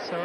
100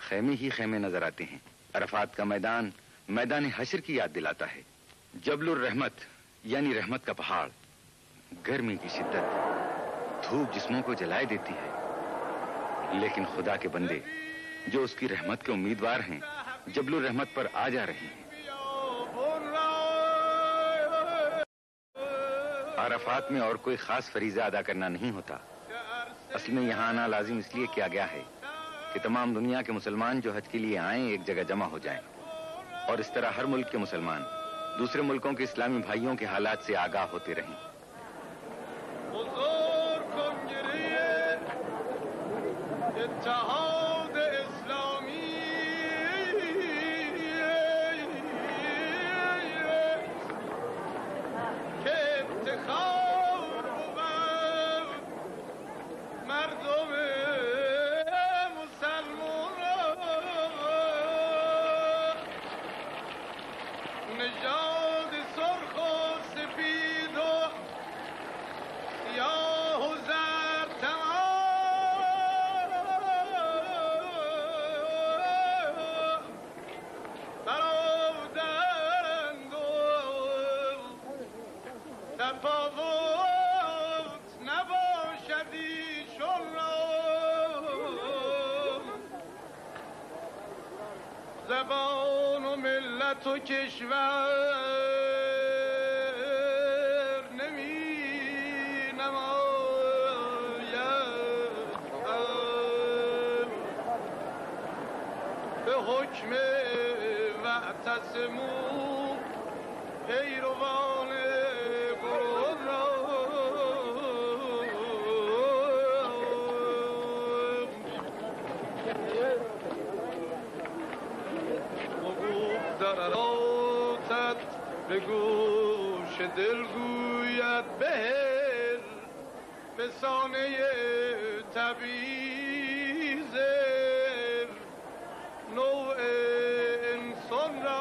خیمے ہی خیمے نظر آتے ہیں۔ عرفات کا میدان میدان حشر کی یاد دلاتا ہے۔ جبل الرحمت یعنی رحمت کا پہاڑ، گرمی کی شدت، دھوپ جسموں کو جلائے دیتی ہے، لیکن خدا کے بندے جو اس کی رحمت کے امیدوار ہیں جبل الرحمت پر آ جا رہے ہیں۔ عرفات میں اور کوئی خاص فریضہ ادا کرنا نہیں ہوتا۔ اصل میں یہاں آنا لازم اس لیے کیا گیا ہے کہ تمام دنیا کے مسلمان جو حج کے لیے آئیں ایک جگہ جمع ہو جائیں، اور اس طرح ہر ملک کے مسلمان دوسرے ملکوں کے اسلامی بھائیوں کے حالات سے آگاہ ہوتے رہیں۔ زبان و ملت و کشور نمی نماید به حکم واعتصموا پیروان قرآن را دراتت به گوش دل گوید بهل به سانه تبعیض نوع انسان را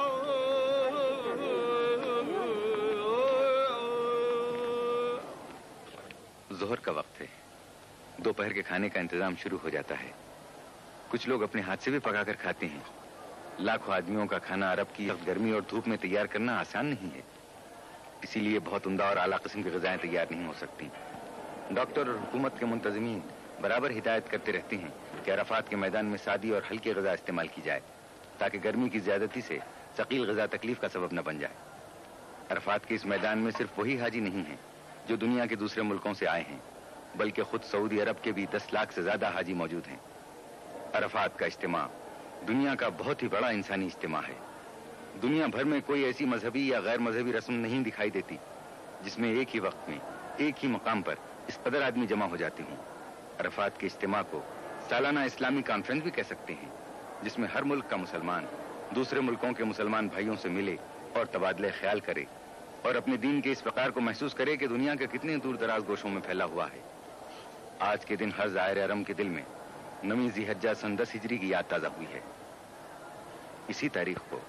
ظہر کا وقت ہے، دوپہر کے کھانے کا انتظام شروع ہو جاتا ہے۔ کچھ لوگ اپنے ہاتھ سے بھی پکا کر کھاتے ہیں۔ لاکھوں آدمیوں کا کھانا عرب کی گرمی اور دھوپ میں تیار کرنا آسان نہیں ہے، اسی لیے بہت عمدہ اور اعلیٰ قسم کی غذائیں تیار نہیں ہو سکتی۔ ڈاکٹر اور حکومت کے منتظمین برابر ہدایت کرتے رہتے ہیں کہ عرفات کے میدان میں سادی اور ہلکی غذا استعمال کی جائے تاکہ گرمی کی زیادتی سے ثقیل غذا تکلیف کا سبب نہ بن جائے۔ عرفات کے اس میدان میں صرف وہی حاجی نہیں ہیں جو دنیا کے دوسرے ملکوں سے آئے ہیں، بلکہ خود سعودی عرب کے بھی 10 لاکھ سے زیادہ حاجی موجود ہیں۔ عرفات کا اجتماع دنیا کا بہت ہی بڑا انسانی اجتماع ہے۔ دنیا بھر میں کوئی ایسی مذہبی یا غیر مذہبی رسم نہیں دکھائی دیتی جس میں ایک ہی وقت میں ایک ہی مقام پر اس قدر آدمی جمع ہو جاتے ہوں۔ عرفات کے اجتماع کو سالانہ اسلامی کانفرنس بھی کہہ سکتے ہیں، جس میں ہر ملک کا مسلمان دوسرے ملکوں کے مسلمان بھائیوں سے ملے اور تبادلہ خیال کرے اور اپنے دین کے اس وقار کو محسوس کرے کہ دنیا کے کتنے دور دراز گوشوں میں پھیلا ہوا ہے۔ آج کے دن ہر زائر حرم کے دل میں 9 ذی الحجہ سن 10 ہجری کی یاد تازہ ہوئی ہے۔ اسی تاریخ کو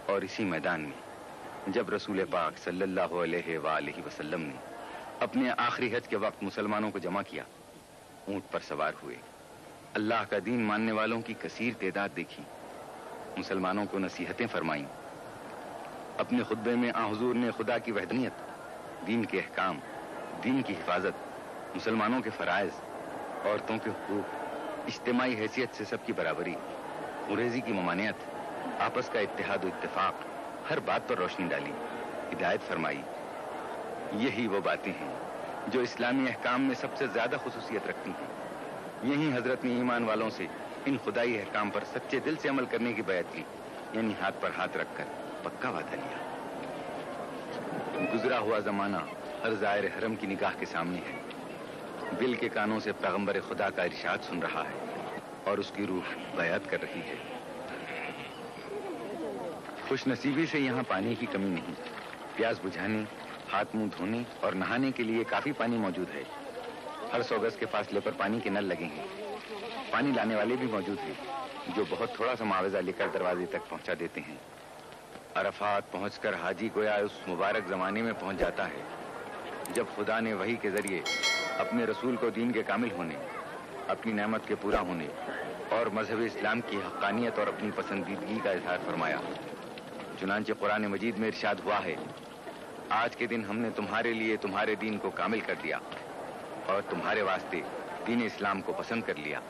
اور اسی میدان میں جب رسول پاک صلی اللہ علیہ وآلہ وسلم نے اپنے آخری حج کے وقت مسلمانوں کو جمع کیا، اونٹ پر سوار ہوئے، اللہ کا دین ماننے والوں کی کثیر تعداد دیکھی، مسلمانوں کو نصیحتیں فرمائیں۔ اپنے خطبے میں آن حضور نے خدا کی وحدانیت، دین کے احکام، دین کی حفاظت، مسلمانوں کے فرائض، عورتوں کے حقوق، اجتماعی حیثیت سے سب کی برابری، انگریزی کی ممانعت، آپس کا اتحاد و اتفاق، ہر بات پر روشنی ڈالی، ہدایت فرمائی۔ یہی وہ باتیں ہیں جو اسلامی احکام میں سب سے زیادہ خصوصیت رکھتی ہیں۔ یہی حضرت نے ایمان والوں سے ان خدائی احکام پر سچے دل سے عمل کرنے کی بیعت کی، یعنی ہاتھ پر ہاتھ رکھ کر پکا وعدہ لیا۔ گزرا ہوا زمانہ ہر زائر حرم کی نگاہ کے سامنے ہے، دل کے کانوں سے پیغمبر خدا کا ارشاد سن رہا ہے اور اس کی روح بیعت کر رہی ہے۔ خوش نصیبی سے یہاں پانی کی کمی نہیں، پیاس بجھانے، ہاتھ منہ دھونے اور نہانے کے لیے کافی پانی موجود ہے۔ ہر 100 گز کے فاصلے پر پانی کے نل لگے ہیں، پانی لانے والے بھی موجود ہیں جو بہت تھوڑا سا معاوضہ لے کر دروازے تک پہنچا دیتے ہیں۔ عرفات پہنچ کر حاجی گویا اس مبارک زمانے میں پہنچ جاتا ہے جب خدا نے وحی کے ذریعے اپنے رسول کو دین کے کامل ہونے، اپنی نعمت کے پورا ہونے اور مذہب اسلام کی حقانیت اور اپنی پسندیدگی کا اظہار فرمایا۔ چنانچہ قرآن مجید میں ارشاد ہوا ہے، آج کے دن ہم نے تمہارے لیے تمہارے دین کو کامل کر دیا اور تمہارے واسطے دین اسلام کو پسند کر لیا۔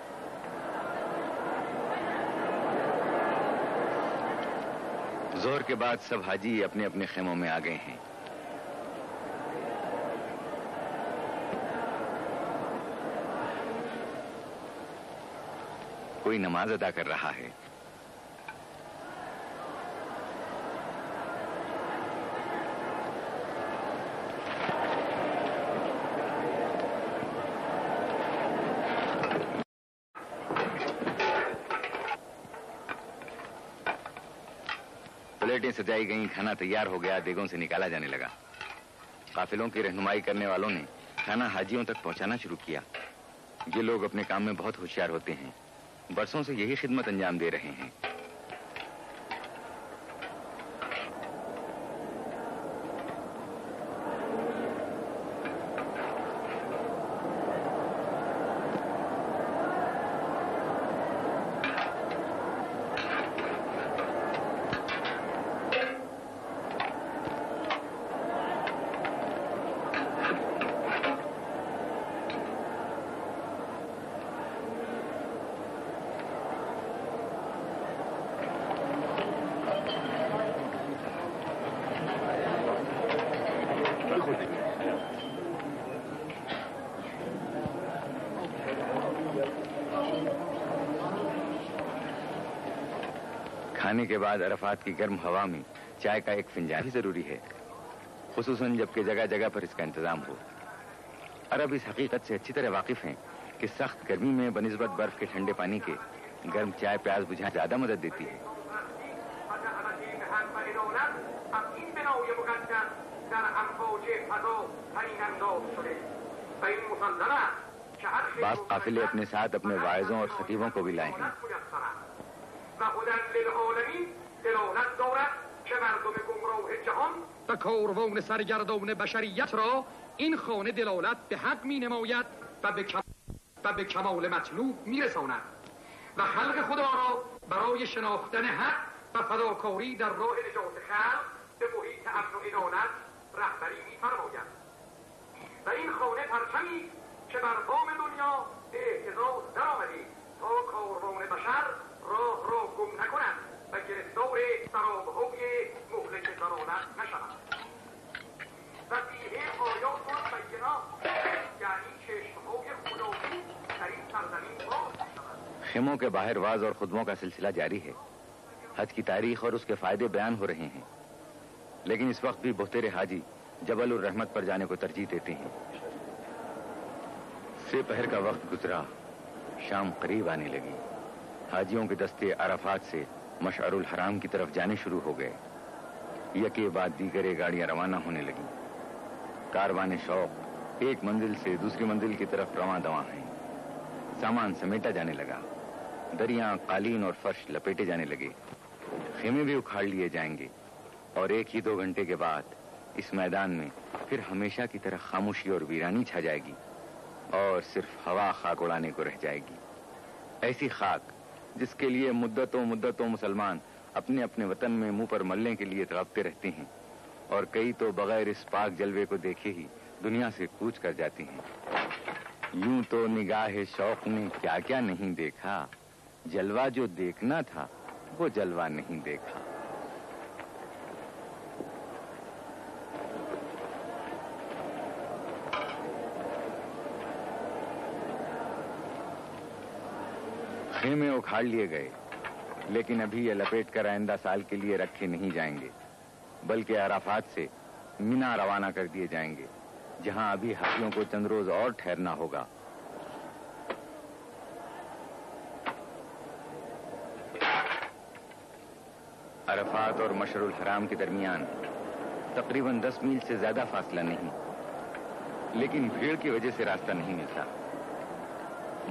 ظہر کے بعد سب حاجی اپنے اپنے خیموں میں آ گئے ہیں۔ کوئی نماز ادا کر رہا ہے۔ پلیٹیں سجائی گئیں، کھانا تیار ہو گیا، دیگوں سے نکالا جانے لگا۔ قافلوں کی رہنمائی کرنے والوں نے کھانا حاجیوں تک پہنچانا شروع کیا۔ یہ لوگ اپنے کام میں بہت ہوشیار ہوتے ہیں، برسوں سے یہی خدمت انجام دے رہے ہیں۔ کھانے کے بعد عرفات کی گرم ہوا میں چائے کا ایک فنجان بھی ضروری ہے، خصوصاً جبکہ جگہ جگہ پر اس کا انتظام ہو۔ عرب اس حقیقت سے اچھی طرح واقف ہیں کہ سخت گرمی میں بنسبت برف کے ٹھنڈے پانی کے گرم چائے پیاس بجھانے زیادہ مدد دیتی ہے۔ بعض قافلے اپنے ساتھ اپنے واعظوں اور خطیبوں کو بھی لائے ہیں۔ و کاروان سرگردان بشریت را این خانه دلالت به حق می نماید و به کمال مطلوب می رساند و خلق خدا را برای شناختن حق و فداکاری در راه نجات خلق به محیط امن و عدالت رهبری می فرماید و این خانه پرچمی که بر بام دنیا به اهتزاز درآمده تا کاروان بشر راه را گم نکند و گرفتار سرابهای مهلک ضلالت نشود و فیه آیات و بینات یعنی چشمهای خدایی در این سرزمین باز می‌شود۔ خیموں کے باہر واعظ اور خطبوں کا سلسلہ جاری ہے۔ حج کی تاریخ اور اس کے فائدے بیان ہو رہے ہیں، لیکن اس وقت بھی بہتر حاجی جبل الرحمت پر جانے کو ترجیح دیتے ہیں۔ سے پہر کا وقت گزرا، شام قریب آنے لگی۔ حاجیوں کے دستے عرفات سے مشعر الحرام کی طرف جانے شروع ہو گئے۔ یکے بعد دیگرے گاڑیاں روانہ ہونے لگیں۔ کاروان شوق ایک منزل سے دوسری منزل کی طرف رواں دواں ہیں۔ سامان سمیٹا جانے لگا، دریاں، قالین اور فرش لپیٹے جانے لگے۔ خیمے بھی اکھاڑ لیے جائیں گے اور 1-2 گھنٹے کے بعد اس میدان میں پھر ہمیشہ کی طرح خاموشی اور ویرانی چھا جائے گی اور صرف ہوا خاک اڑانے کو رہ جائے گی۔ ایسی خاک جس کے لیے مدتوں مسلمان اپنے اپنے وطن میں منہ پر ملنے کے لیے تڑپتے رہتے ہیں، اور کئی تو بغیر اس پاک جلوے کو دیکھے ہی دنیا سے کوچ کر جاتے ہیں۔ یوں تو نگاہ شوق نے کیا کیا نہیں دیکھا، جلوہ جو دیکھنا تھا وہ جلوہ نہیں دیکھا۔ خیمے اکھاڑ لیے گئے، لیکن ابھی یہ لپیٹ کر آئندہ سال کے لیے رکھے نہیں جائیں گے، بلکہ عرفات سے مینا روانہ کر دیے جائیں گے، جہاں ابھی حاجیوں کو چند روز اور ٹھہرنا ہوگا۔ عرفات اور مشعر الحرام کے درمیان تقریباً 10 میل سے زیادہ فاصلہ نہیں، لیکن بھیڑ کی وجہ سے راستہ نہیں ملتا۔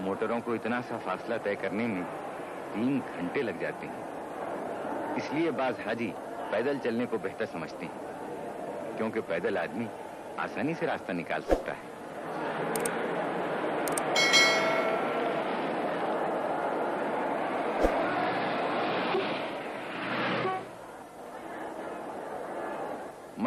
موٹروں کو اتنا سا فاصلہ طے کرنے میں 3 گھنٹے لگ جاتے ہیں۔ اس لیے بعض حاجی پیدل چلنے کو بہتر سمجھتے ہیں، کیونکہ پیدل آدمی آسانی سے راستہ نکال سکتا ہے۔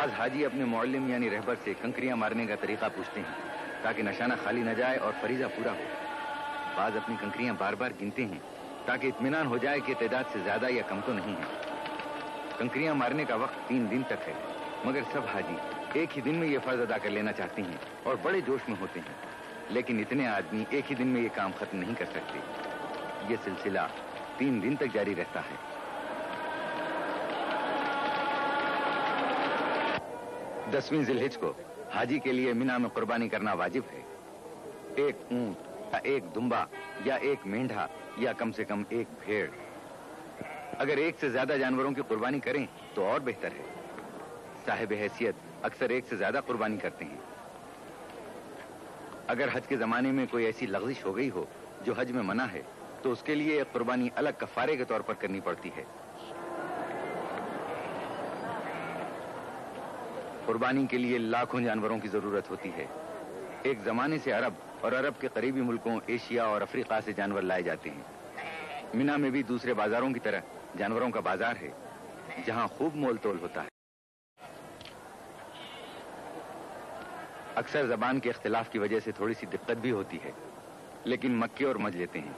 بعض حاجی اپنے معلم یعنی رہبر سے کنکریاں مارنے کا طریقہ پوچھتے ہیں تاکہ نشانہ خالی نہ جائے اور فریضہ پورا ہو. بعض اپنی کنکریاں بار بار گنتے ہیں تاکہ اطمینان ہو جائے کہ تعداد سے زیادہ یا کم تو نہیں ہے. کنکریاں مارنے کا وقت 3 دن تک ہے، مگر سب حاجی ایک ہی دن میں یہ فرض ادا کر لینا چاہتے ہیں اور بڑے جوش میں ہوتے ہیں، لیکن اتنے آدمی ایک ہی دن میں یہ کام ختم نہیں کر سکتے. یہ سلسلہ 3 دن تک جاری رہتا ہے. 10ویں ذی الحجہ کو حاجی کے لیے مینا میں قربانی کرنا واجب ہے. ایک اونٹ یا ایک دمبا یا ایک مینڈھا یا کم سے کم ایک بھیڑ. اگر ایک سے زیادہ جانوروں کی قربانی کریں تو اور بہتر ہے. صاحب حیثیت اکثر ایک سے زیادہ قربانی کرتے ہیں. اگر حج کے زمانے میں کوئی ایسی لغزش ہو گئی ہو جو حج میں منع ہے تو اس کے لیے ایک قربانی الگ کفارے کے طور پر کرنی پڑتی ہے. قربانی کے لیے لاکھوں جانوروں کی ضرورت ہوتی ہے. ایک زمانے سے عرب اور عرب کے قریبی ملکوں ایشیا اور افریقہ سے جانور لائے جاتے ہیں. مینا میں بھی دوسرے بازاروں کی طرح جانوروں کا بازار ہے جہاں خوب مول تول ہوتا ہے. اکثر زبان کے اختلاف کی وجہ سے تھوڑی سی دقت بھی ہوتی ہے، لیکن مکے اور مج لیتے ہیں.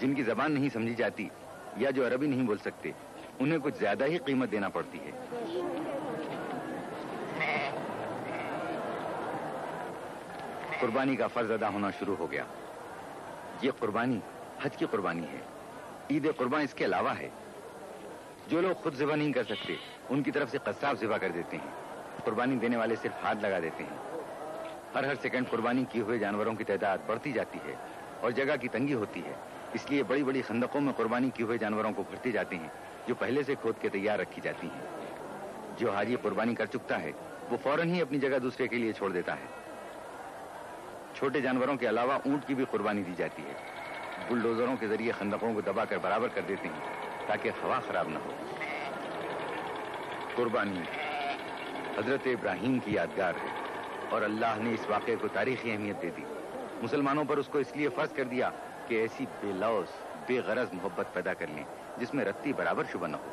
جن کی زبان نہیں سمجھی جاتی یا جو عربی نہیں بول سکتے انہیں کچھ زیادہ ہی قیمت دینا پڑتی ہے. قربانی کا فرض ادا ہونا شروع ہو گیا. یہ قربانی حج کی قربانی ہے. عید قربان اس کے علاوہ ہے. جو لوگ خود ذبح نہیں کر سکتے ان کی طرف سے قصاب ذبح کر دیتے ہیں. قربانی دینے والے صرف ہاتھ لگا دیتے ہیں. ہر سیکنڈ قربانی کیے ہوئے جانوروں کی تعداد بڑھتی جاتی ہے اور جگہ کی تنگی ہوتی ہے. اس لیے بڑی بڑی خندقوں میں قربانی کیے ہوئے جانوروں کو بھرتے جاتے ہیں جو پہلے سے کھود کے تیار رکھی جاتی ہیں. جو حاجی قربانی کر چکتا ہے وہ فوراً ہی اپنی جگہ دوسرے کے لیے چھوڑ دیتا ہے. چھوٹے جانوروں کے علاوہ اونٹ کی بھی قربانی دی جاتی ہے. بلڈوزروں کے ذریعے خندقوں کو دبا کر برابر کر دیتے ہیں تاکہ ہوا خراب نہ ہو. قربانی حضرت ابراہیم کی یادگار ہے اور اللہ نے اس واقعے کو تاریخی اہمیت دے دی. مسلمانوں پر اس کو اس لیے فرض کر دیا کہ ایسی بے لوث بے غرض محبت پیدا کر لیں جس میں رتی برابر شبہ نہ ہو.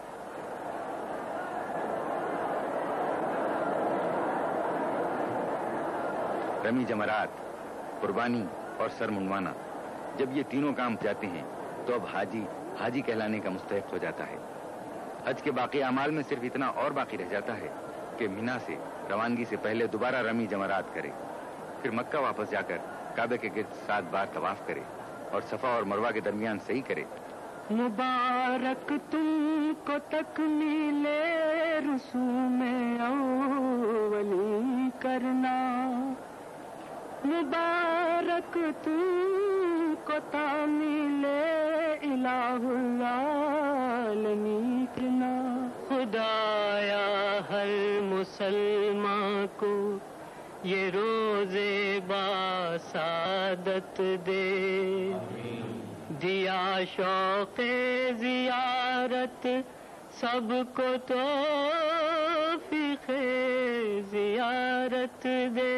رمی جمرات، قربانی اور سر منڈوانا، جب یہ تینوں کام جاتے ہیں تو اب حاجی کہلانے کا مستحق ہو جاتا ہے. حج کے باقی اعمال میں صرف اتنا اور باقی رہ جاتا ہے کہ مینا سے روانگی سے پہلے دوبارہ رمی جمرات کرے، پھر مکہ واپس جا کر کعبے کے گرد 7 بار طواف کرے اور صفا اور مروہ کے درمیان صحیح کرے. مبارک تم کو تکمیل رسوم اولی کرنا، مبارک تم کو تعمیل الہ العالمین کرنا. خدایا ہر مسلمان کو یہ روزے باسعادت دے، دیا شوق زیارت سب کو توفیق زیارت دے.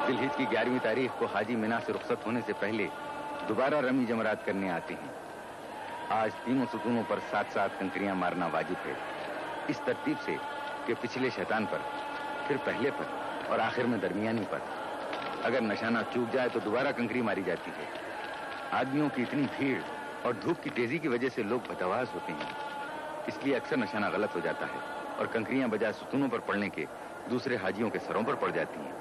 ذی الحجہ کی 11ویں تاریخ کو حاجی مینا سے رخصت ہونے سے پہلے دوبارہ رمی جمرات کرنے آتے ہیں. آج تینوں ستونوں پر 7 کنکریاں مارنا واجب ہے، اس ترتیب سے کہ پچھلے شیطان پر، پھر پہلے پر اور آخر میں درمیانی پر. اگر نشانہ چوک جائے تو دوبارہ کنکری ماری جاتی ہے. آدمیوں کی اتنی بھیڑ اور دھوپ کی تیزی کی وجہ سے لوگ بتواز ہوتے ہیں، اس لیے اکثر نشانہ غلط ہو جاتا ہے اور کنکریاں بجائے ستونوں پر پڑنے کے دوسرے حاجیوں کے سروں پر پڑ جاتی ہیں.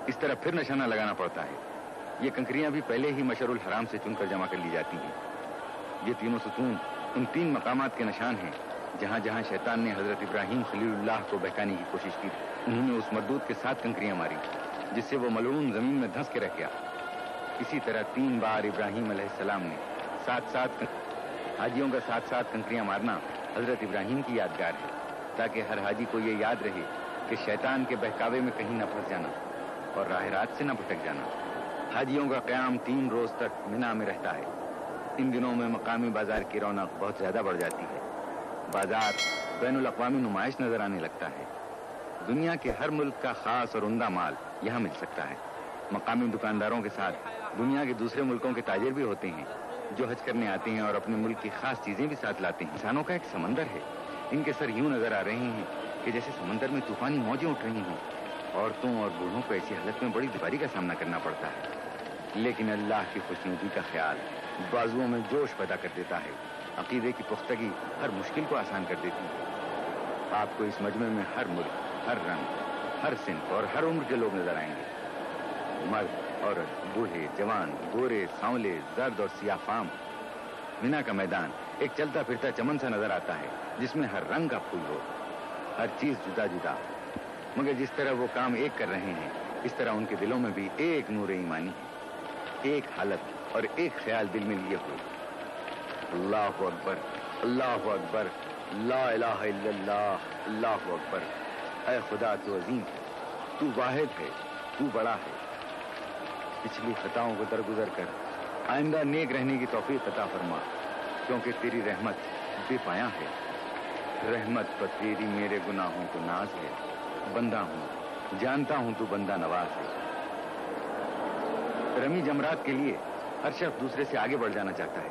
اس طرح پھر نشانہ لگانا پڑتا ہے. یہ کنکریاں بھی پہلے ہی مشعر الحرام سے چن کر جمع کر لی جاتی ہیں. یہ تینوں ستون ان 3 مقامات کے نشان ہیں جہاں جہاں شیطان نے حضرت ابراہیم خلیل اللہ کو بہکانے کی کوشش کی. انہوں نے اس مردود کے 7 کنکریاں ماری جس سے وہ ملعون زمین میں دھنس کے رہ گیا. اسی طرح 3 بار ابراہیم علیہ السلام نے 7 حاجیوں کا 7 کنکریاں مارنا حضرت ابراہیم کی یادگار ہے تاکہ ہر حاجی کو یہ یاد رہے کہ شیطان کے بہکاوے میں کہیں نہ پھنس جانا اور راہ رات سے نہ بھٹک جانا. حاجیوں کا قیام 3 روز تک مینا میں رہتا ہے. ان دنوں میں مقامی بازار کی رونق بہت زیادہ بڑھ جاتی ہے. بازار بین الاقوامی نمائش نظر آنے لگتا ہے. دنیا کے ہر ملک کا خاص اور عمدہ مال یہاں مل سکتا ہے. مقامی دکانداروں کے ساتھ دنیا کے دوسرے ملکوں کے تاجر بھی ہوتے ہیں جو حج کرنے آتے ہیں اور اپنے ملک کی خاص چیزیں بھی ساتھ لاتے ہیں. انسانوں کا ایک سمندر ہے. ان کے سر یوں نظر آ رہے ہیں کہ جیسے سمندر میں طوفانی موجیں اٹھ رہی ہوں. عورتوں اور بوڑھوں کو ایسی حالت میں بڑی دشواری کا سامنا کرنا پڑتا ہے، لیکن اللہ کی خوشنودی کا خیال بازوؤں میں جوش پیدا کر دیتا ہے. عقیدے کی پختگی ہر مشکل کو آسان کر دیتی ہے. آپ کو اس مجمع میں ہر ملک، ہر رنگ، ہر صنف اور ہر عمر کے لوگ نظر آئیں گے. مرد، عورت، بوڑھے، جوان، گورے، سانولے، زرد اور سیاہ فام. مینا کا میدان ایک چلتا پھرتا چمن سا نظر آتا ہے جس میں ہر رنگ کا پھول ہو، ہر چیز جدا جدا. مگر جس طرح وہ کام ایک کر رہے ہیں اس طرح ان کے دلوں میں بھی ایک نور ایمانی ہے، ایک حالت اور ایک خیال دل میں لیے ہوئے. اللہ اکبر، اللہ اکبر، لا الہ الا اللہ، اللہ اکبر. اے خدا تو عظیم ہے، تو واحد ہے، تو بڑا ہے. پچھلی خطاؤں کو درگزر کر آئندہ نیک رہنے کی توفیق عطا فرما، کیونکہ تیری رحمت بے پایاں ہے. رحمت پر تیری میرے گناہوں کو ناز ہے. بندہ ہوں، جانتا ہوں تو بندہ نواز ہے. رمی جمرات کے لیے ہر شخص دوسرے سے آگے بڑھ جانا چاہتا ہے.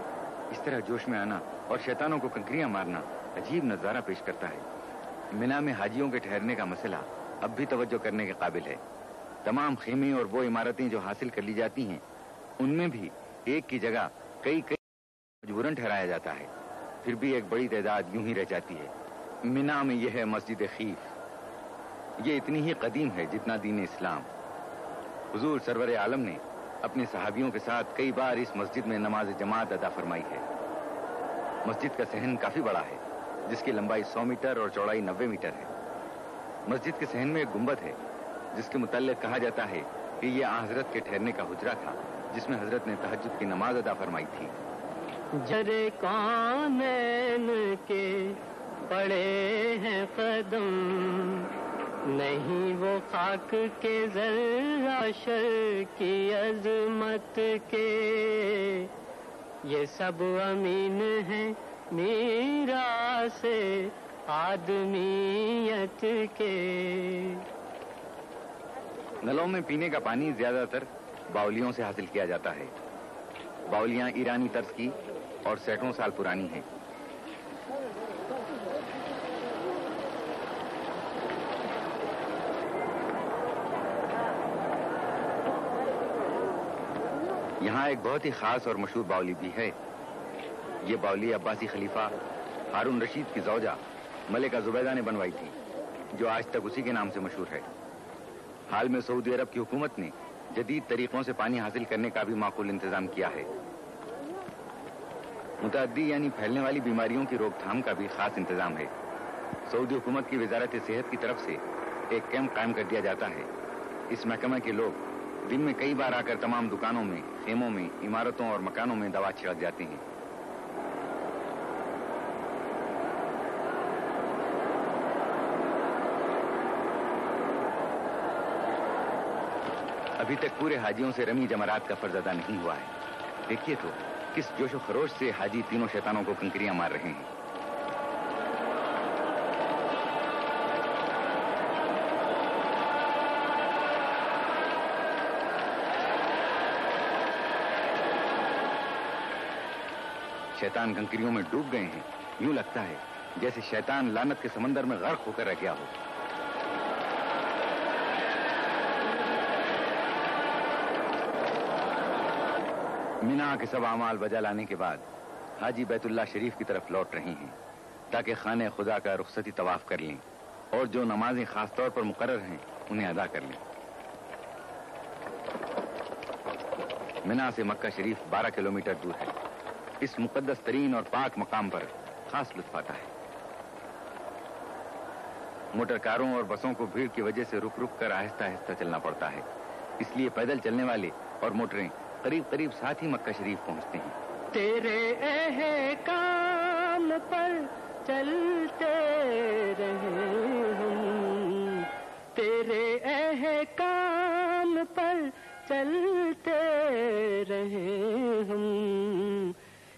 اس طرح جوش میں آنا اور شیطانوں کو کنکریاں مارنا عجیب نظارہ پیش کرتا ہے. مینا میں حاجیوں کے ٹھہرنے کا مسئلہ اب بھی توجہ کرنے کے قابل ہے. تمام خیمے اور وہ عمارتیں جو حاصل کر لی جاتی ہیں ان میں بھی ایک کی جگہ کئی مجبوراً ٹھہرایا جاتا ہے. پھر بھی ایک بڑی تعداد یوں ہی رہ جاتی ہے. مینا میں یہ ہے مسجد خیف. یہ اتنی ہی قدیم ہے جتنا دین اسلام. حضور سرور عالم نے اپنے صحابیوں کے ساتھ کئی بار اس مسجد میں نماز جماعت ادا فرمائی ہے. مسجد کا صحن کافی بڑا ہے جس کی لمبائی 100 میٹر اور چوڑائی 90 میٹر ہے. مسجد کے صحن میں ایک گنبد ہے جس کے متعلق کہا جاتا ہے کہ یہ حضرت کے ٹھہرنے کا حجرہ تھا جس میں حضرت نے تہجد کی نماز ادا فرمائی تھی. جرے کونین کے پڑے ہیں قدم، نہیں وہ خاک کے ذرہ شر کی عظمت کے. یہ سب امین ہیں میراث آدمیت کے. نلوں میں پینے کا پانی زیادہ تر باولیوں سے حاصل کیا جاتا ہے. باولیاں ایرانی طرز کی اور سینکڑوں سال پرانی ہیں. یہاں ایک بہت ہی خاص اور مشہور باولی بھی ہے. یہ باولی عباسی خلیفہ ہارون رشید کی زوجہ ملکہ زبیدہ نے بنوائی تھی جو آج تک اسی کے نام سے مشہور ہے. حال میں سعودی عرب کی حکومت نے جدید طریقوں سے پانی حاصل کرنے کا بھی معقول انتظام کیا ہے. متعدی یعنی پھیلنے والی بیماریوں کی روک تھام کا بھی خاص انتظام ہے. سعودی حکومت کی وزارت صحت کی طرف سے ایک کیمپ قائم کر دیا جاتا ہے. اس محکمہ کے لوگ دن میں کئی بار آ کر تمام دکانوں میں، خیموں میں، عمارتوں اور مکانوں میں دوا چھڑک جاتے ہیں. ابھی تک پورے حاجیوں سے رمی جمرات کا فرض ادا نہیں ہوا ہے. دیکھیے تو کس جوش و خروش سے حاجی تینوں شیطانوں کو کنکریاں مار رہے ہیں. شیطان کنکریوں میں ڈوب گئے ہیں. یوں لگتا ہے جیسے شیطان لعنت کے سمندر میں غرق ہو کر رہ گیا ہو. مینا کے سب اعمال بجا لانے کے بعد حاجی بیت اللہ شریف کی طرف لوٹ رہے ہیں تاکہ خانہ خدا کا رخصتی طواف کر لیں اور جو نمازیں خاص طور پر مقرر ہیں انہیں ادا کر لیں. مینا سے مکہ شریف 12 کلومیٹر دور ہے. اس مقدس ترین اور پاک مقام پر خاص لطف آتا ہے. موٹر کاروں اور بسوں کو بھیڑ کی وجہ سے رک رک کر آہستہ آہستہ چلنا پڑتا ہے. اس لیے پیدل چلنے والے اور موٹریں قریب قریب ساتھ ہی مکہ شریف پہنچتے ہیں. تیرے احکام پر چلتے رہے ہم، تیرے احکام پر چلتے رہے ہم.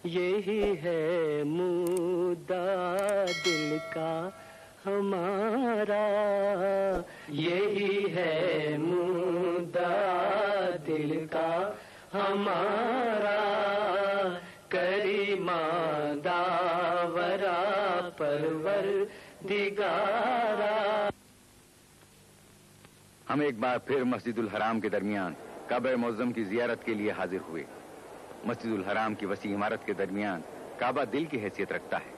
یہی ہے مدعا دل کا ہمارا، یہی ہے مدعا دل کا ہمارا کریمہ داورا پروردگارا. ہم ایک بار پھر مسجد الحرام کے درمیان کعبہ معظم کی زیارت کے لیے حاضر ہوئے. مسجد الحرام کی وسیع عمارت کے درمیان کعبہ دل کی حیثیت رکھتا ہے.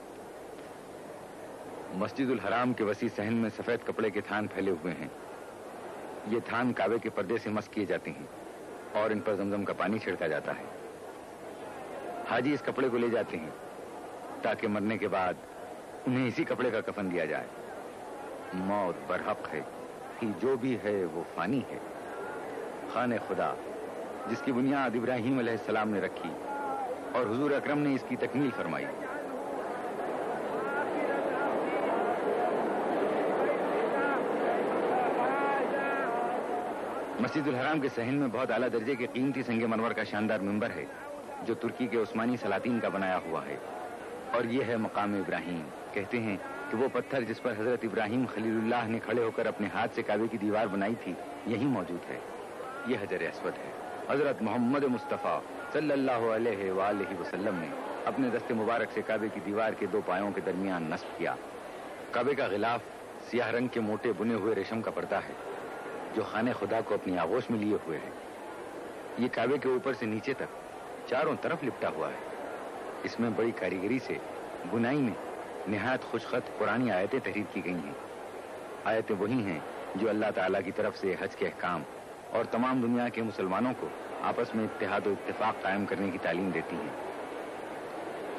مسجد الحرام کے وسیع صحن میں سفید کپڑے کے تھان پھیلے ہوئے ہیں. یہ تھان کعبے کے پردے سے مسح کیے جاتے ہیں اور ان پر زمزم کا پانی چھڑکا جاتا ہے. حاجی اس کپڑے کو لے جاتے ہیں تاکہ مرنے کے بعد انہیں اسی کپڑے کا کفن دیا جائے. موت برحق ہے کہ جو بھی ہے وہ فانی ہے. خانہ خدا جس کی بنیاد ابراہیم علیہ السلام نے رکھی اور حضور اکرم نے اس کی تکمیل فرمائی. مسجد الحرام کے صحن میں بہت اعلیٰ درجے کے قیمتی سنگ مرمر کا شاندار منبر ہے جو ترکی کے عثمانی سلاطین کا بنایا ہوا ہے. اور یہ ہے مقام ابراہیم. کہتے ہیں کہ وہ پتھر جس پر حضرت ابراہیم خلیل اللہ نے کھڑے ہو کر اپنے ہاتھ سے کعبے کی دیوار بنائی تھی یہی موجود ہے. یہ حجر اسود ہے. حضرت محمد مصطفیٰ صلی اللہ علیہ وآلہ وسلم نے اپنے دست مبارک سے کعبے کی دیوار کے دو پایوں کے درمیان نصب کیا. کعبے کا غلاف سیاہ رنگ کے موٹے بنے ہوئے ریشم کا پردہ ہے جو خانہ خدا کو اپنی آغوش میں لیے ہوئے ہے. یہ کعبے کے اوپر سے نیچے تک چاروں طرف لپٹا ہوا ہے. اس میں بڑی کاریگری سے بنائی میں نہایت خوشخط قرآنی آیتیں تحریر کی گئی ہیں. آیتیں وہی ہیں جو اللہ تعالیٰ کی طرف سے حج کے احکام اور تمام دنیا کے مسلمانوں کو آپس میں اتحاد و اتفاق قائم کرنے کی تعلیم دیتی ہیں.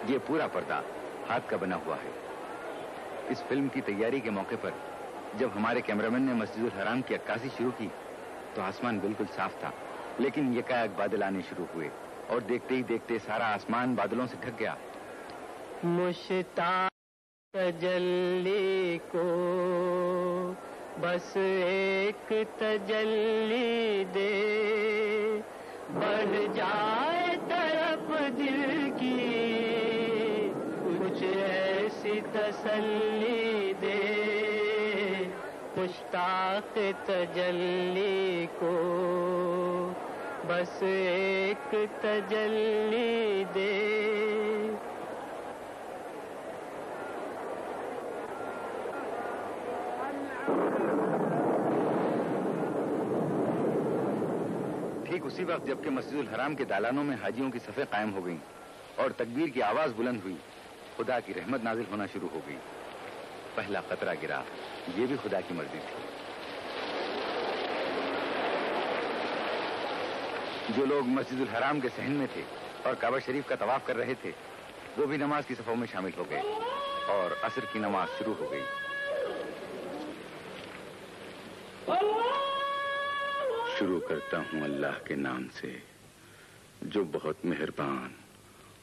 یہ پورا پردہ ہاتھ کا بنا ہوا ہے. اس فلم کی تیاری کے موقع پر جب ہمارے کیمرامین نے مسجد الحرام کی عکاسی شروع کی تو آسمان بالکل صاف تھا، لیکن یکایک بادل آنے شروع ہوئے اور دیکھتے ہی دیکھتے سارا آسمان بادلوں سے ڈھک گیا. مشتاق تجلی کو بس ایک تجلی دے، بڑھ جائے طرف دل کی کچھ ایسی تسلی دے. مشتاق تجلی کو بس ایک تجلی دے. ٹھیک اسی وقت جبکہ مسجد الحرام کے دالانوں میں حاجیوں کی صفیں قائم ہو گئیں اور تکبیر کی آواز بلند ہوئی، خدا کی رحمت نازل ہونا شروع ہو گئی. پہلا قطرہ گرا، یہ بھی خدا کی مرضی تھی. جو لوگ مسجد الحرام کے صحن میں تھے اور کعبہ شریف کا طواف کر رہے تھے وہ بھی نماز کی صفوں میں شامل ہو گئے اور عصر کی نماز شروع ہو گئی. شروع کرتا ہوں اللہ کے نام سے جو بہت مہربان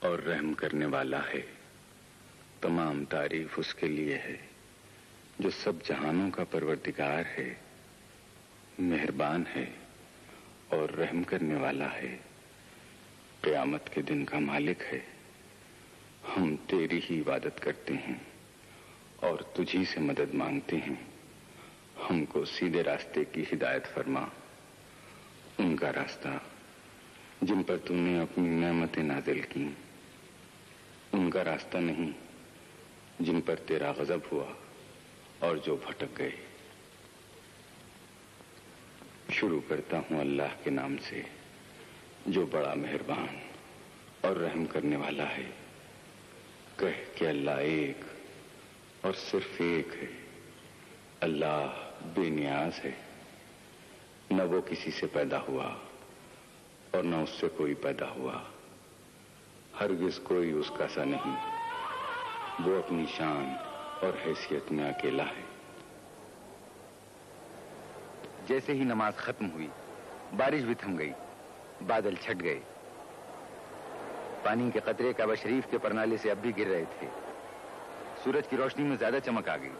اور رحم کرنے والا ہے. تمام تعریف اس کے لیے ہے جو سب جہانوں کا پروردگار ہے، مہربان ہے اور رحم کرنے والا ہے. قیامت کے دن کا مالک ہے. ہم تیری ہی عبادت کرتے ہیں اور تجھی سے مدد مانگتے ہیں. ہم کو سیدھے راستے کی ہدایت فرما، ان کا راستہ جن پر تم نے اپنی نعمتیں نازل کی، ان کا راستہ نہیں جن پر تیرا غضب ہوا اور جو بھٹک گئے. شروع کرتا ہوں اللہ کے نام سے جو بڑا مہربان اور رحم کرنے والا ہے. کہہ کہ اللہ ایک اور صرف ایک ہے. اللہ بے نیاز ہے، نہ وہ کسی سے پیدا ہوا اور نہ اس سے کوئی پیدا ہوا. ہرگز کوئی اس کا سا نہیں. وہ اپنی شان اور حیثیت میں اکیلا ہے. جیسے ہی نماز ختم ہوئی بارش بھی تھم گئی، بادل چھٹ گئے. پانی کے قطرے کعبہ شریف کے پرنالے سے اب بھی گر رہے تھے. سورج کی روشنی میں زیادہ چمک آ گئی،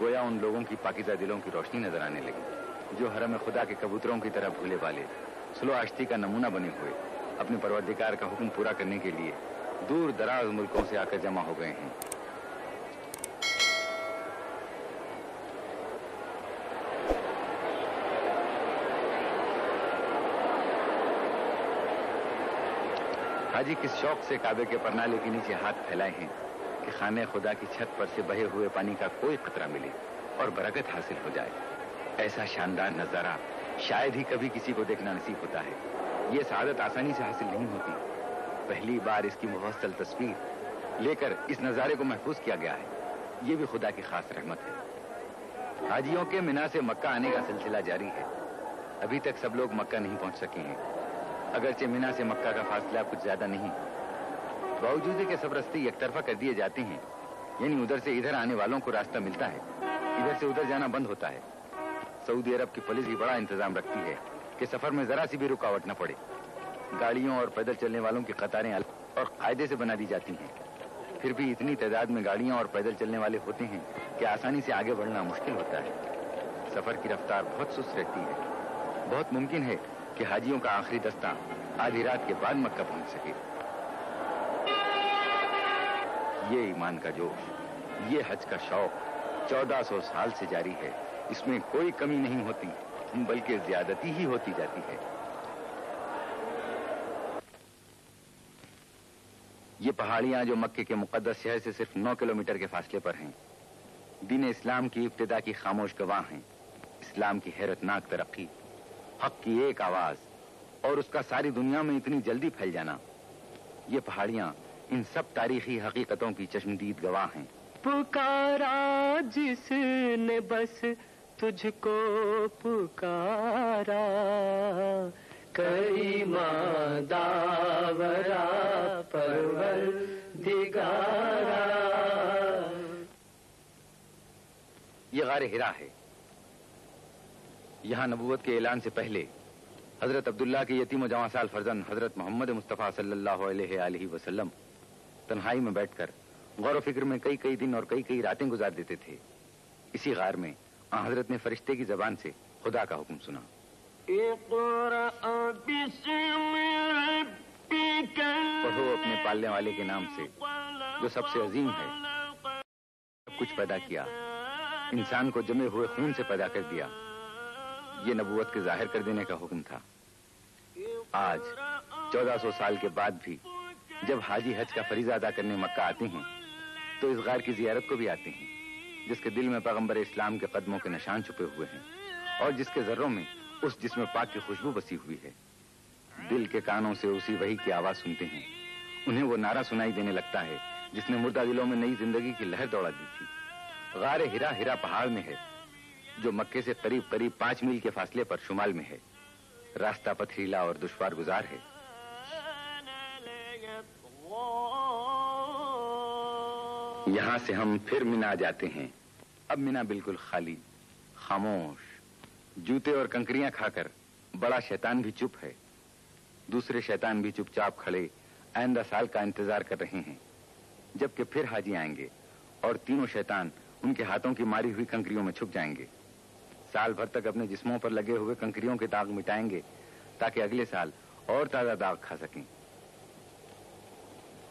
گویا ان لوگوں کی پاکیزہ دلوں کی روشنی نظر آنے لگی جو حرم خدا کے کبوتروں کی طرح بھولے والے سلو آشتی کا نمونہ بنے ہوئے اپنے پروردگار کا حکم پورا کرنے کے لیے دور دراز ملکوں سے آ کر جمع ہو گئے ہیں. حاجی کس شوق سے کعبے کے پرنالے کے نیچے ہاتھ پھیلائے ہیں کہ خانہ خدا کی چھت پر سے بہے ہوئے پانی کا کوئی قطرہ ملے اور برکت حاصل ہو جائے. ایسا شاندار نظارہ شاید ہی کبھی کسی کو دیکھنا نصیب ہوتا ہے. یہ سعادت آسانی سے حاصل نہیں ہوتی. پہلی بار اس کی مفصل تصویر لے کر اس نظارے کو محفوظ کیا گیا ہے. یہ بھی خدا کی خاص رحمت ہے. حاجیوں کے مینا سے مکہ آنے کا سلسلہ جاری ہے. ابھی تک سب لوگ مکہ نہیں پہنچ سکے ہیں. اگرچہ مینا سے مکہ کا فاصلہ کچھ زیادہ نہیں، باوجود کہ سب راستے یک طرفہ کر دیے جاتے ہیں، یعنی ادھر سے ادھر آنے والوں کو راستہ ملتا ہے، ادھر سے ادھر جانا بند ہوتا ہے. سعودی عرب کی پولیس بھی بڑا انتظام رکھتی ہے کہ سفر میں ذرا سی بھی رکاوٹ نہ پڑے. گاڑیوں اور پیدل چلنے والوں کی قطاریں الگ اور قاعدے سے بنا دی جاتی ہیں. پھر بھی اتنی تعداد میں گاڑیاں اور پیدل چلنے والے ہوتے ہیں کہ آسانی سے آگے بڑھنا مشکل ہوتا ہے. سفر کی رفتار بہت سست رہتی ہے. بہت ممکن ہے کہ حاجیوں کا آخری دستہ آدھی رات کے بعد مکہ پہنچ سکے. یہ ایمان کا جوش، یہ حج کا شوق 1400 سال سے جاری ہے. اس میں کوئی کمی نہیں ہوتی بلکہ زیادتی ہی ہوتی جاتی ہے. یہ پہاڑیاں جو مکے کے مقدس شہر سے صرف 9 کلومیٹر کے فاصلے پر ہیں، دین اسلام کی ابتدا کی خاموش گواہ ہیں. اسلام کی حیرتناک ترقی، حق کی ایک آواز اور اس کا ساری دنیا میں اتنی جلدی پھیل جانا، یہ پہاڑیاں ان سب تاریخی حقیقتوں کی چشمدید گواہ ہیں. پکارا جس نے بس تجھ کو پکارا، کریما داورا پروردگارا. یہ غار ہرا ہے. یہاں نبوت کے اعلان سے پہلے حضرت عبداللہ کے یتیم و جواں سال فرزند حضرت محمد مصطفیٰ صلی اللہ علیہ وسلم تنہائی میں بیٹھ کر غور و فکر میں کئی دن اور کئی راتیں گزار دیتے تھے. اسی غار میں حضرت نے فرشتے کی زبان سے خدا کا حکم سنا. پڑھو اپنے پالنے والے کے نام سے جو سب سے عظیم ہے. سب کچھ پیدا کیا، انسان کو جمے ہوئے خون سے پیدا کر دیا. یہ نبوت کے ظاہر کر دینے کا حکم تھا. آج 1400 سال کے بعد بھی جب حاجی حج کا فریضہ ادا کرنے مکہ آتے ہیں تو اس غار کی زیارت کو بھی آتے ہیں جس کے دل میں پیغمبر اسلام کے قدموں کے نشان چھپے ہوئے ہیں اور جس کے ذروں میں اس جسم پاک کی خوشبو بسی ہوئی ہے. دل کے کانوں سے اسی وحی کی آواز سنتے ہیں. انہیں وہ نعرہ سنائی دینے لگتا ہے جس نے مردہ دلوں میں نئی زندگی کی لہر دوڑا دی تھی. غار ہرا پہاڑ میں ہے جو مکے سے قریب 5 میل کے فاصلے پر شمال میں ہے. راستہ پتھریلا اور دشوار گزار ہے. یہاں سے ہم پھر مینا جاتے ہیں. اب مینا بالکل خالی، خاموش. جوتے اور کنکریاں کھا کر بڑا شیطان بھی چپ ہے. دوسرے شیطان بھی چپ چاپ کھڑے آئندہ سال کا انتظار کر رہے ہیں جبکہ پھر حاجی آئیں گے اور تینوں شیطان ان کے ہاتھوں کی ماری ہوئی کنکریوں میں چھپ جائیں گے. سال بھر تک اپنے جسموں پر لگے ہوئے کنکریوں کے داغ مٹائیں گے تاکہ اگلے سال اور تازہ داغ کھا سکیں.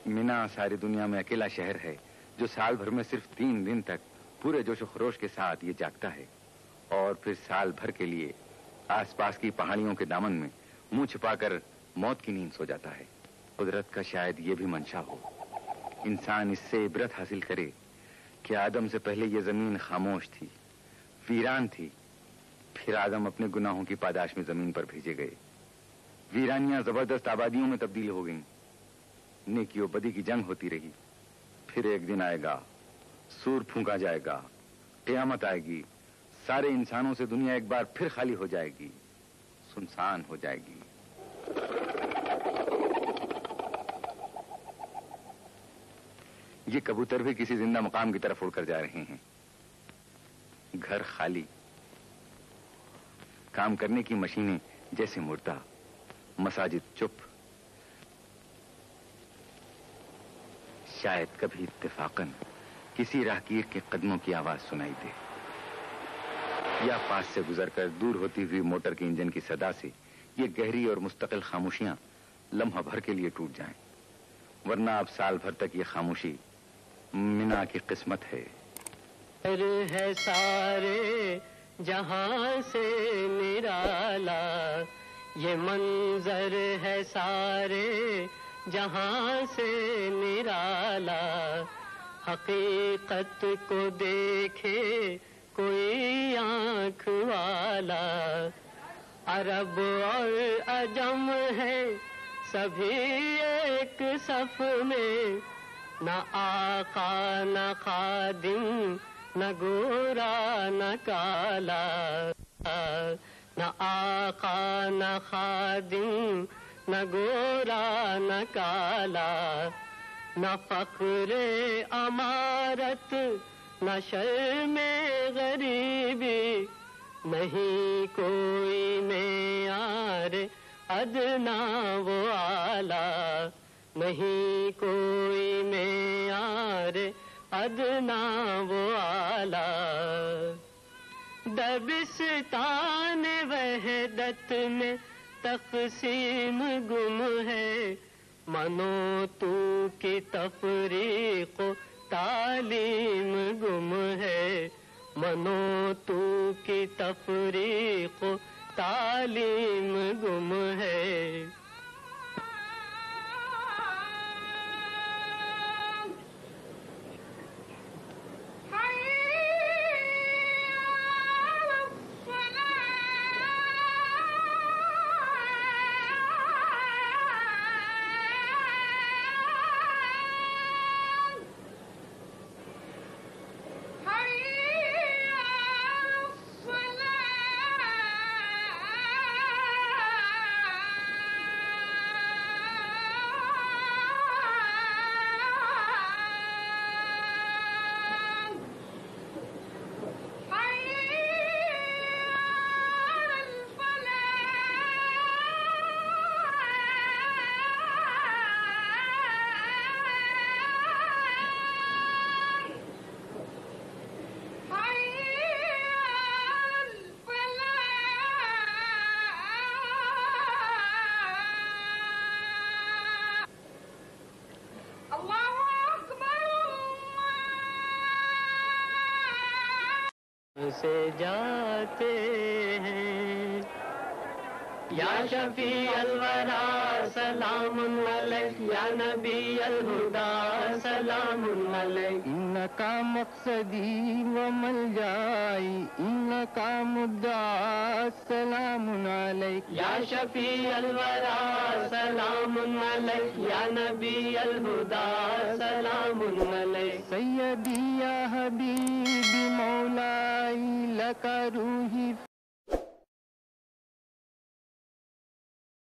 مینا ساری دنیا میں اکیلا شہر ہے جو سال بھر میں صرف 3 دن تک پورے جوش و خروش کے ساتھ یہ جاگتا ہے اور پھر سال بھر کے لیے آس پاس کی پہاڑیوں کے دامن میں منہ چھپا کر موت کی نیند سو جاتا ہے. قدرت کا شاید یہ بھی منشا ہو انسان اس سے عبرت حاصل کرے کہ آدم سے پہلے یہ زمین خاموش تھی، ویران تھی. پھر آدم اپنے گناہوں کی پاداش میں زمین پر بھیجے گئے. ویرانیاں زبردست آبادیوں میں تبدیل ہو گئیں. نیکی و بدی کی جنگ ہوتی رہی. پھر ایک دن آئے گا، سور پھونکا جائے گا، قیامت آئے گی. سارے انسانوں سے دنیا ایک بار پھر خالی ہو جائے گی، سنسان ہو جائے گی. یہ کبوتر بھی کسی زندہ مقام کی طرف اڑ کر جا رہے ہیں. گھر خالی، کام کرنے کی مشینیں جیسے مردہ، مساجد چپ. شاید کبھی اتفاقاً کسی راہگیر کے قدموں کی آواز سنائی دے یا پاس سے گزر کر دور ہوتی ہوئی موٹر کے انجن کی صدا سے یہ گہری اور مستقل خاموشیاں لمحہ بھر کے لیے ٹوٹ جائیں. ورنہ اب سال بھر تک یہ خاموشی مینا کی قسمت ہے. ہے سارے جہاں سے نرالا، یہ منظر ہے سارے جہاں سے نرالا، حقیقت کو دیکھے کوئی آنکھ والا، عرب اور عجم ہے سبھی ایک صف میں، نہ آقا نہ خادم نہ گورا نہ کالا، نہ آقا نہ خادم نہ گورا نہ کالا، نہ فخر امارت نہ شرم غریبی، نہیں کوئی معیار ادنا و اعلیٰ، نہیں کوئی معیار ادنا و اعلیٰ۔ دبستان وحدت میں تقسیم گم ہے، منو تو کی تفریق و تعلیم گم ہے، منو تو کی تفریق و تعلیم گم ہے۔ سے جاتے ہیں یا شفیع الورا سلام علیک، یا نبی الہدا سلام علیک، انکا مقصدی و ملجائی انکا مدعا سلام علیک، یا شفیع الورا سلام علیک، یا نبی الہدا سلام علیک، سیدی یا حبیبی مولائی لک روحی